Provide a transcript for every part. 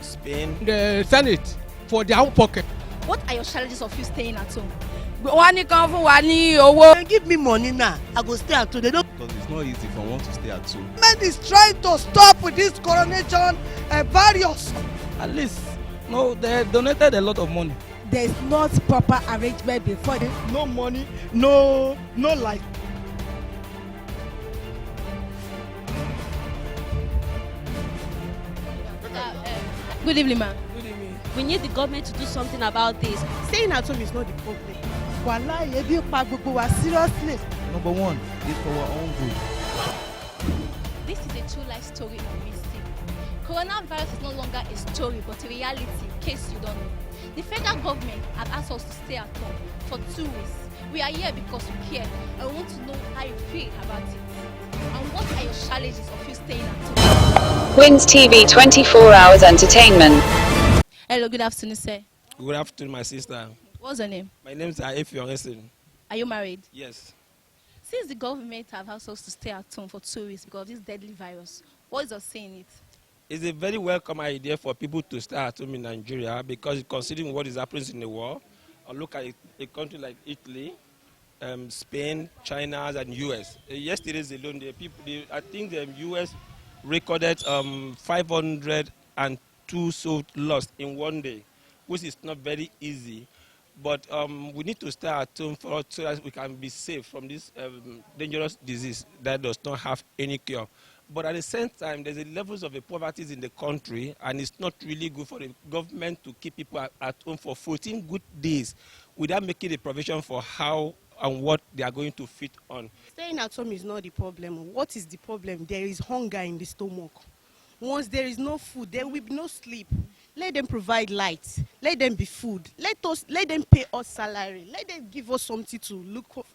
Spain, the Senate for their own pocket. What are your challenges of you staying at home? They give me money now, I go stay at home. They don't. because it's not easy for one to stay at home. Government is trying to stop with this coronation various. At least, no, they donated a lot of money. There's not proper arrangement before. No money, no life. Good evening, ma'am. Good evening. We need the government to do something about this. Staying at home is not the problem. Wàhálà ebi pa gbogbo wa seriously. Number one is for our own good. This is a true life story of mistake. Coronavirus is no longer a story but a reality, in case you don't know. The federal government has asked us to stay at home for 2 weeks. We are here because we care and we want to know how you feel about it. And what are your challenges of you staying at home? Wins TV 24 hours entertainment. Hello, good afternoon, sir. Good afternoon, my sister. What's your name? My name is Enoh. Are you married? Yes. Since the government have asked us to stay at home for 2 weeks because of this deadly virus, what is your say in it? It's a very welcome idea for people to stay at home in Nigeria because considering what is happening in the world, or look at a country like Italy, Spain, China, and US. Yesterday alone, I think the US recorded 502 souls lost in one day, which is not very easy. But we need to stay at home so that we can be safe from this dangerous disease that does not have any cure. But at the same time, there's a levels of the poverty in the country, and it's not really good for the government to keep people at home for 14 good days without making a provision for how and what they are going to fit on. Staying at home is not the problem. What is the problem? There is hunger in the stomach. Once there is no food, there will be no sleep. Let them provide light. Let them be food. Let them pay us salary. Let them give us something to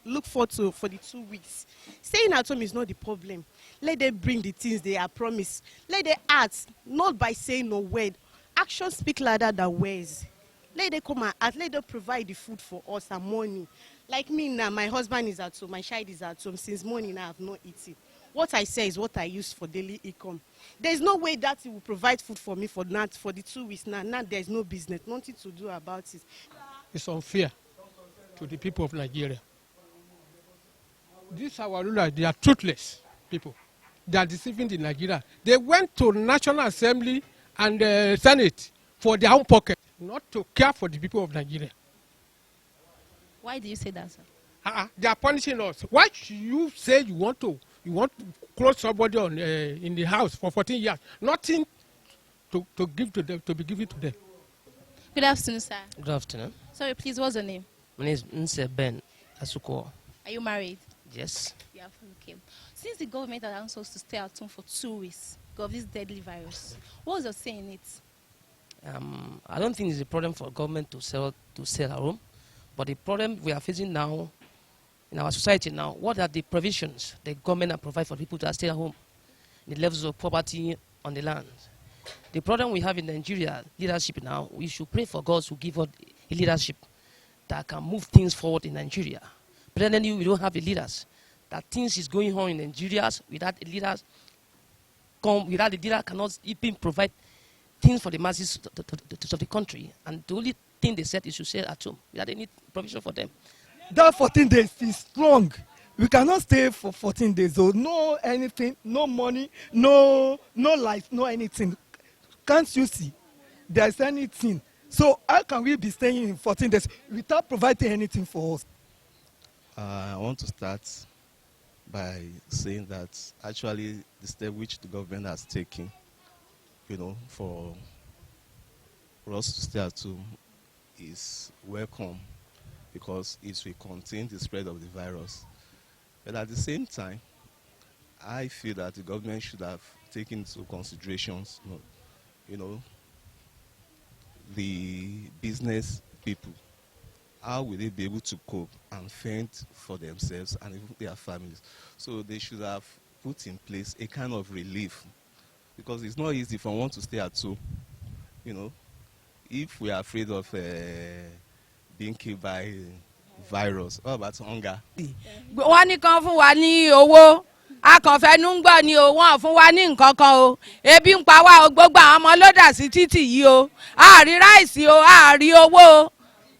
look forward to for the 2 weeks. Staying at home is not the problem. Let them bring the things they are promised. Let them act, not by saying no word. Actions speak louder than words. Let them come and act. Let them provide the food for us and money. Like me now, my husband is at home, my child is at home. Since morning, I have not eaten. What I say is what I use for daily income. There is no way that he will provide food for me for the 2 weeks now. Now there is no business, nothing to do about it. It's unfair to the people of Nigeria. These our rulers, they are truthless people. They are deceiving the Nigeria. They went to National Assembly and the Senate for their own pocket, not to care for the people of Nigeria. Why do you say that, sir? They are punishing us. Why should you say you want to close somebody on in the house for 14 years? Nothing to give to them, to be given to them. Good afternoon, sir. Good afternoon. Sorry, please, what's your name? My name is Nse Ben Asuko. Are you married? Yes. Yeah, okay. Since the government has asked us to stay at home for 2 weeks because of this deadly virus, what was your say in it? I don't think it's a problem for government to sell at home, but the problem we are facing now in our society now, what are the provisions the government provide for people to stay at home? The levels of poverty on the land. The problem we have in Nigeria, leadership now, we should pray for God to give us a leadership that can move things forward in Nigeria. Presently, we don't have the leaders. That things is going on in Nigeria without the leaders, without the leader cannot even provide things for the masses of the country. And the only thing they said is to stay at home without any provision for them. That 14 days is strong. We cannot stay for 14 days. So no anything, no money, no life, no anything. Can't you see? There's anything. So how can we be staying in 14 days without providing anything for us? I want to start by saying that actually the step which the government has taken, for us to stay at home is welcome because it will contain the spread of the virus. But at the same time, I feel that the government should have taken into considerations, the business people. How will they be able to cope and fend for themselves and even their families? So they should have put in place a kind of relief because it's not easy for one to stay at home. If we are afraid of being killed by virus, what about hunger? Wọ́n ní kán fún wa ní owó a kàn fẹnu ń gbọ́ ni o, wọ́n fún wa ní nǹkan kan o, ebi ń pa wá o, gbogbo àwọn ọmọ ló dà sí títì yìí o, a rí ráìsì o, a rí owó o,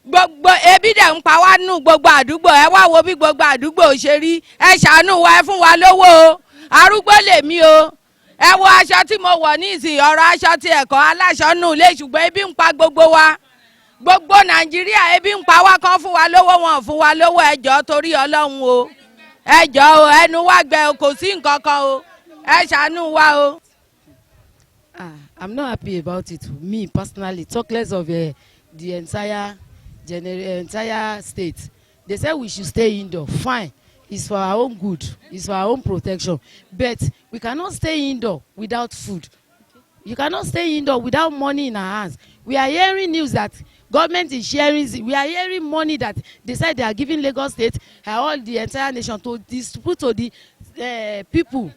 gbogbo ebi dẹ̀ ń pa wá nù gbogbo àdúgbò. Ẹ wá wo bí gbogbo àdúgbò ṣe rí, ẹ ṣàánú wa, ẹ fún wa lówó o, arúgbó lèmi o, ẹ wo aṣọ tí mo wọ̀ ní ìsìn, ọ̀rọ̀ aṣọ ti ẹ̀kọ́ aláṣọ nù lé, ṣùgbọ́n ebi ń pa gbogbo wa, gbogbo Nàìjíríà ebi ń pa wá, kán fún wa lówó, wọn fún wa lówó, ẹ jọ̀ọ́ torí Ọlọ́run o, ẹ jọ̀ọ́ o, ẹnu wa gbẹ o, kò sí nǹkan kan o, ẹ ṣàánú wa o. I'm not happy about it. Me personally, talk less of the entire state. They said we should stay indoor. Fine, it's for our own good, it's for our own protection. But we cannot stay indoor without food. You cannot stay indoor without money in our hands. We are hearing news that government is sharing. We are hearing money that they said they are giving Lagos State and all the entire nation to distribute to the people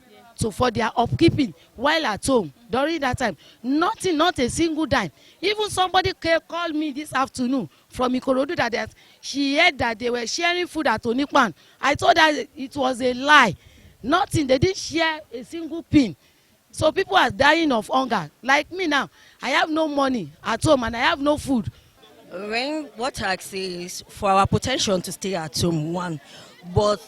for their upkeeping while at home during that time. Nothing, not a single dime. Even somebody called me this afternoon from Ikorodu that she heard that they were sharing food at Onikpan. I told her it was a lie. Nothing. They didn't share a single pin. So people are dying of hunger. Like me now, I have no money at home and I have no food. What I say is for our potential to stay at home, one. But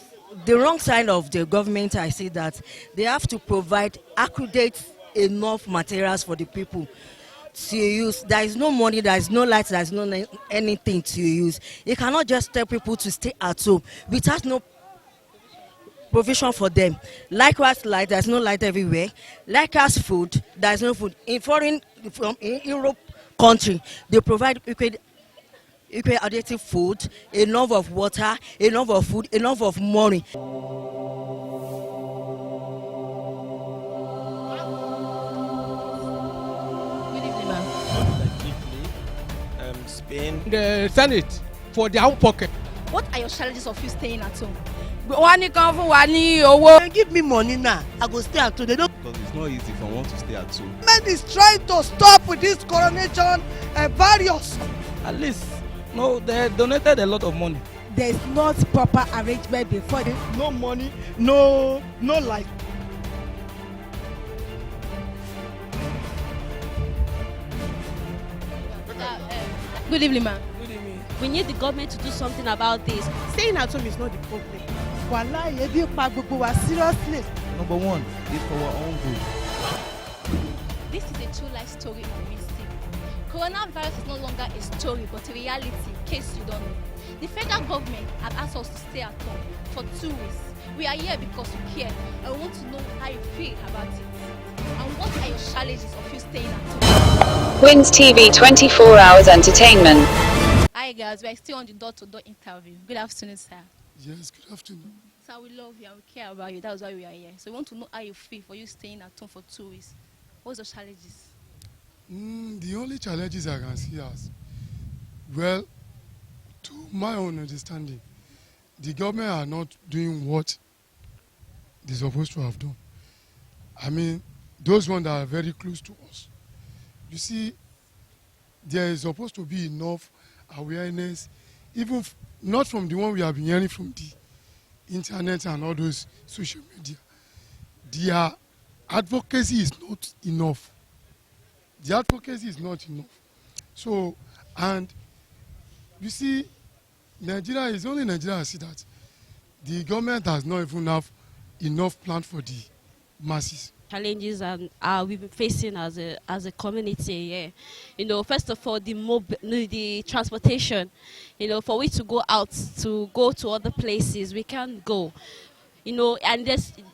the wrong side of the government, I say that they have to provide accurate enough materials for the people to use. There is no money, there is no light, there is no anything to use. You cannot just tell people to stay at home without no provision for them. Likewise, light, there's no light everywhere. Likewise, food, there's no food. In Europe country, they provide additive food, enough of water, enough of food, enough of money. Spain, the Senate for their own pocket. What are your challenges of you staying at home? Wọ́n ní kán fún wa ní owó. Give me money now, I go stay at home. They don't. Because it's not easy for one to stay at home. Government is trying to stop with this coronation various. At least, no, they donated a lot of money. There's not proper arrangement before. No money, no light. Good evening, ma'am. We need the government to do something about this. Staying at home is not the problem. Wallahi, ebi pa gbogbo wa seriously. Number one, it's for our own good. This is a true life story on mistake. Coronavirus is no longer a story but a reality, in case you don't know. The federal government has asked us to stay at home for 2 weeks. We are here because we care and we want to know how you feel about it. And what are your challenges of you staying at home? Wins TV 24 hours entertainment. Hi guys, we are still on the door-to-door interview. Good afternoon, sir. Yes, good afternoon. Sir, we love you and we care about you. That's why we are here. So we want to know how you feel for you staying at home for 2 weeks. What's the challenges? The only challenges I can see as, well, to my own understanding, the government are not doing what they're supposed to have done. I mean, those ones that are very close to us. You see, there is supposed to be enough awareness, even not from the one we have been hearing from the internet and all those social media. Their advocacy is not enough. The advocacy is not enough. So, and you see, Nigeria is only Nigeria. I see that the government has not even have enough plan for the masses. Challenges we've been facing as a community. Yeah, you know, first of all, the transportation. You know, for we to go out to go to other places, we can't go. You know, and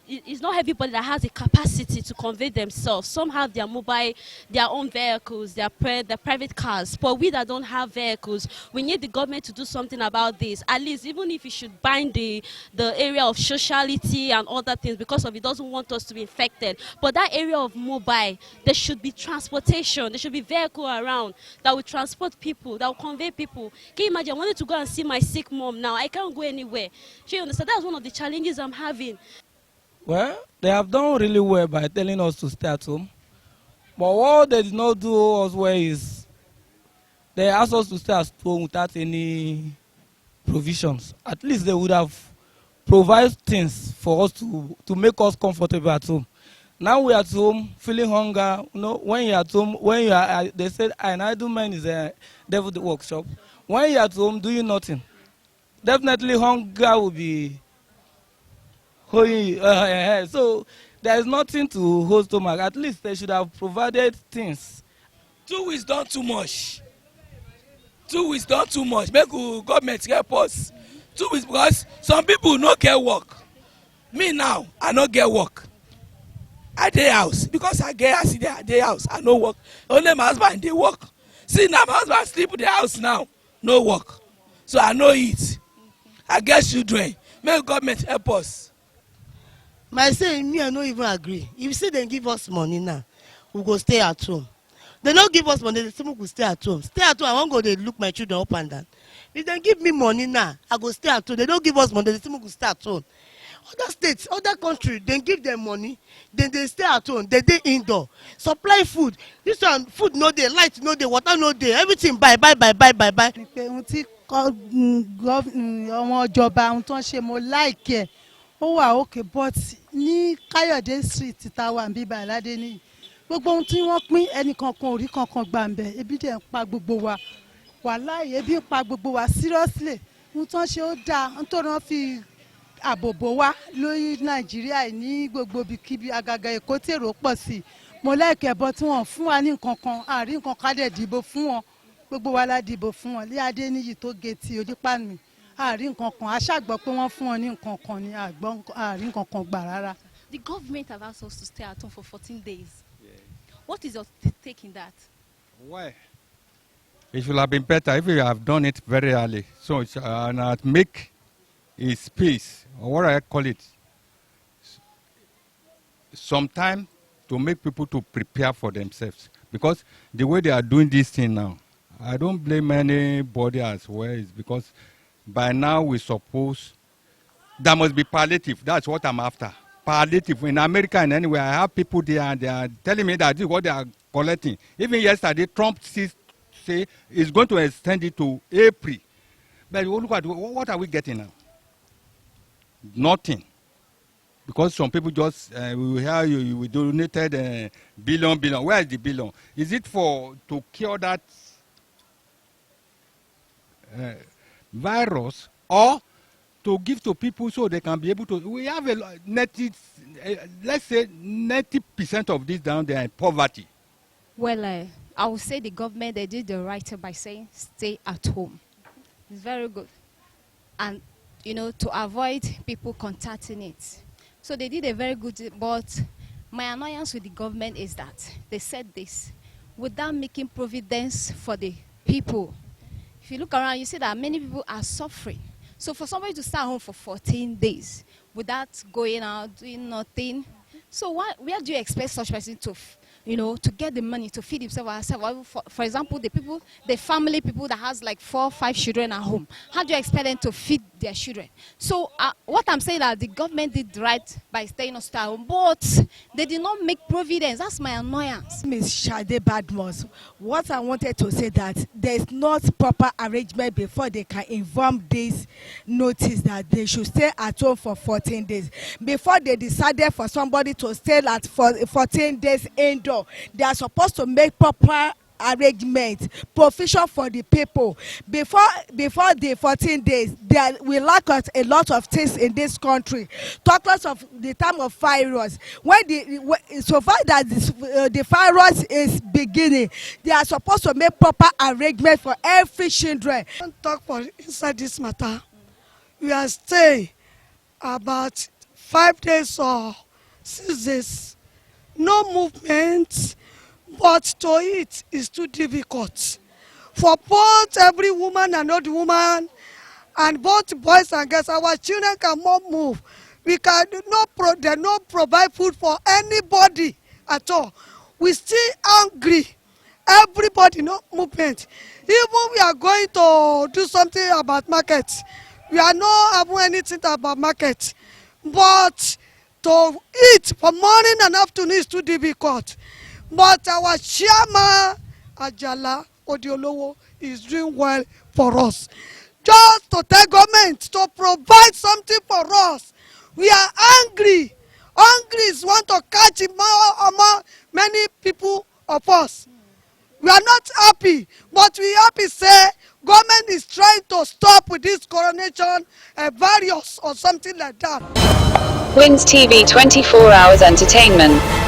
it's not everybody that has the capacity to convey themselves. Some have their own vehicles, their private cars. But we that don't have vehicles, we need the government to do something about this. At least, even if it should bind the area of sociality and other things, because of it doesn't want us to be infected. But that area of mobile, there should be transportation. There should be vehicle around that will transport people, that will convey people. Can you imagine? I wanted to go and see my sick mom now. I can't go anywhere. So you understand? That's one of the challenges I'm having. Well, they have done really well by telling us to stay at home. But what they did not do as well is they asked us to stay at home without any provisions. At least they would have provide things for us to make us comfortable at home. Now we are at home feeling hunger. You know, when you're at home, when you are, they said an idle man is a devil workshop. When you're at home doing nothing, definitely hunger will be holding you. So there is nothing to hold stomach. At least they should have provided things. 2 weeks done too much. 2 weeks done too much. Make government help us. 2 weeks because some people no get work. Me now, I no get work. I dey house because I get house there. I dey house. I no work. Only my husband dey work. See now, my husband sleep in the house now. No work. So I no eat. I get children. Make government help us. My say me I no even agree. If you say dem give us money now, we go stay at home. They no give us money, they say we go stay at home. Stay at home, I wan go dey look my children up and down. If dem give me money now, I go stay at home. They don't give us money, they say we go stay at home. Other states, other countries, dem give them money, then they stay at home, they dey indoor. Supply food. This one, food no dey, light no dey, water no dey, everything buy. Ohun tí àwọn ìjọba ohun tó ń ṣe mo like ẹ̀ ó wà òkè but ní Káyọ̀dé street tá a wà níbí Aládé nìyí gbogbo ohun tí wọ́n pín ẹnìkankan ò rí kankan gbà ń bẹ̀ ebi dẹ̀ ń pa gbogbo wa wàláhì ebi ń pa gbogbo wa seriously ohun tó ń ṣe ó dáa nítorí wọ́n fi àbòbò wa lórí Nàìjíríà ní gbogbo ibikíbi àgàgà Èkó tí èrò pọ̀ sí mo like ẹ̀ bọ́ tí wọ́n fún wa ní nǹkan kan àrí nǹkan ká dẹ̀ dìbò fún wọn gbogbo wa la dìbò fún wọn lé adé níyì tó géètì onípàmì àrí nǹkan kan aṣáàgbọ́ pé wọ́n fún wọn ní nǹkan kan ní àrí nǹkan kan gbà rárá. The government have asked us to stay at home for 14 days. What is your take in that? Why? It should have been better if you have done it very early. So it's make a space, or what I call it, some time to make people to prepare for themselves. Because the way they are doing this thing now, I don't blame anybody as well. It's because by now we suppose there must be palliative. That's what I'm after. Palliative. In America and anywhere, I have people there and they are telling me that this is what they are collecting. Even yesterday, Trump say is going to extend it to April. But look at what are we getting now? Nothing. Because some people just we hear you donated billion. Where is the billion? Is it to cure that virus or to give to people so they can be able to? We have let's say 90% of this down there in poverty. Well, I would say the government, they did the right thing by saying stay at home. It's very good. And, to avoid people contacting it. So they did a very good thing. But my annoyance with the government is that they said this without making providence for the people. If you look around, you see that many people are suffering. So for somebody to stay at home for 14 days without going out, doing nothing, so where do you expect such person to to get the money to feed himself or herself? For example, the family people that has like 4 or 5 children at home, how do you expect them to feed their children? So what I'm saying that the government did right by staying at home, but they did not make providence. That's my annoyance. Ms. Shade Badmos, what I wanted to say that there is not proper arrangement before they can inform this notice that they should stay at home for 14 days. Before they decided for somebody to stay for 14 days indoors, they are supposed to make proper arrangement, provision for the people. Before the 14 days, we lack a lot of things in this country. Talk less of the time of virus. So far that the virus is beginning, they are supposed to make proper arrangement for every children. Don't talk for inside this matter. We are staying about 5 days or 6 days. No movement, but to eat is too difficult. For both every woman and old woman, and both boys and girls, our children cannot move. They not provide food for anybody at all. We still hungry. Everybody, no movement. Even we are going to do something about market. We are not having anything about market. But to eat for morning and afternoon is too difficult. But our chairman, Ajala Odiolowo, is doing well for us. just to tell government to provide something for us. We are angry. Hungry is want to catch among many people of us. We are not happy, but we happy say government is trying to stop with this coronation virus or something like that. Wins TV 24 hours entertainment.